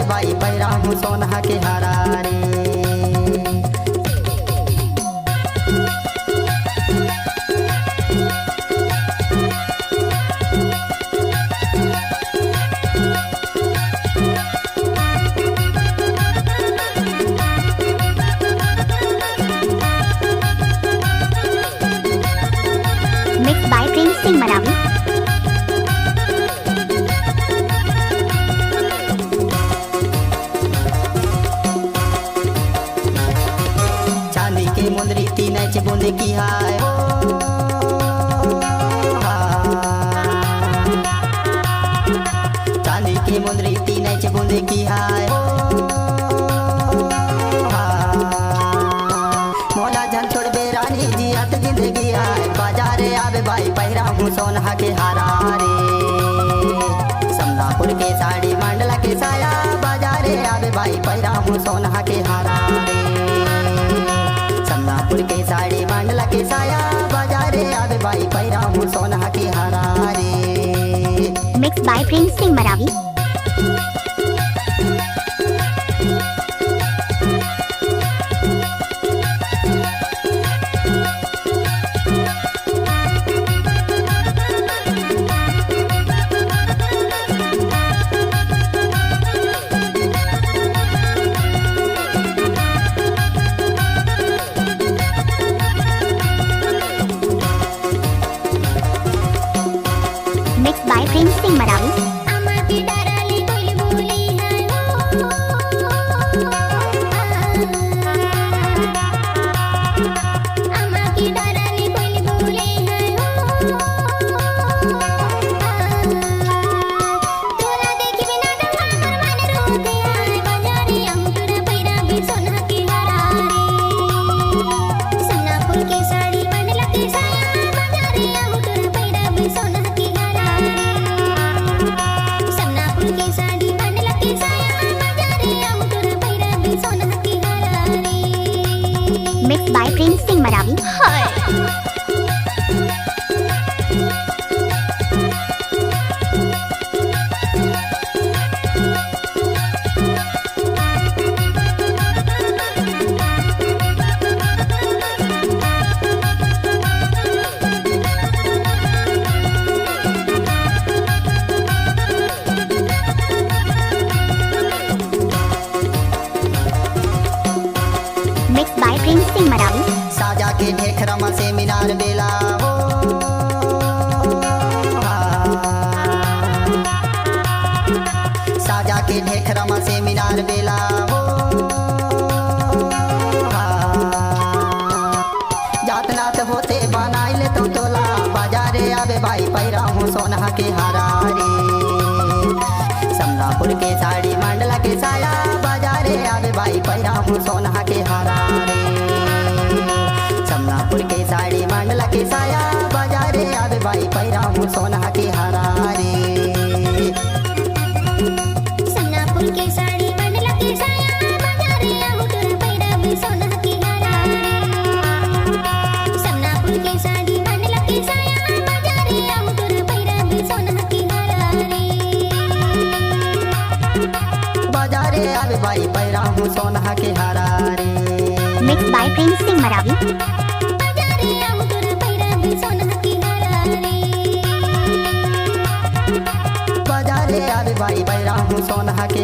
आवे भाई पैरा हूँ सोना के हारा रे। Mixed by Prince Singh Maravi. चांदी की मुंदरी तीन बूंद की हाय हो चांदी की मुंदरी तीन बूंद की हाय हो मोला झन छोड़ बेरानी जियत जिंदगी आए बाजारे आवे भाई पैरा हूँ सोना के हारा रे। समनापुर के साड़ी मंडला के साया बाजारे आवे भाई पैरा हूँ सोना के हारा रे। समनापुर के साड़ी मंडला के साया बाजारे आवे भाई पैरा हूँ सोना के हारा रे। Mixed by Prince Singh Maravi. Mixed by Prince Singh Maravi. Mixed by Prince Singh Maravi. Mixed by Prince Singh Maravi. साजा के ढेखरमा से मीनार बेला हो साजा के ढेखरमा से मीनार बेला हो जात नात होते बनाई ले तो तोला बाजारे आवे भाई पैरा हूँ सोना के हारा रे। समनापुर के साड़ी मंडला के साया बाजारे आवे भाई पैरा हूँ सोना के हारा रे। समनापुर के साड़ी मंडला के साया बाजारे आवे भाई पैरा हूँ सोना के हारा रे। समनापुर के साड़ी मंडला के साया बाजारे आहू तोरा पैरा भी सोना के हारा रे। समनापुर के साड़ी मंडला के साया बाजारे आहू तोरा पैरा भी सोना के हारा रे। बाजारे आवे भाई पैरा हूँ सोना के हारा रे। Mixed by Prince Singh Maravi. बाजारे आहू तोरा पैरा भी सोना के हारा रे। बाजारे आवे भाई पैरा हूँ सोना के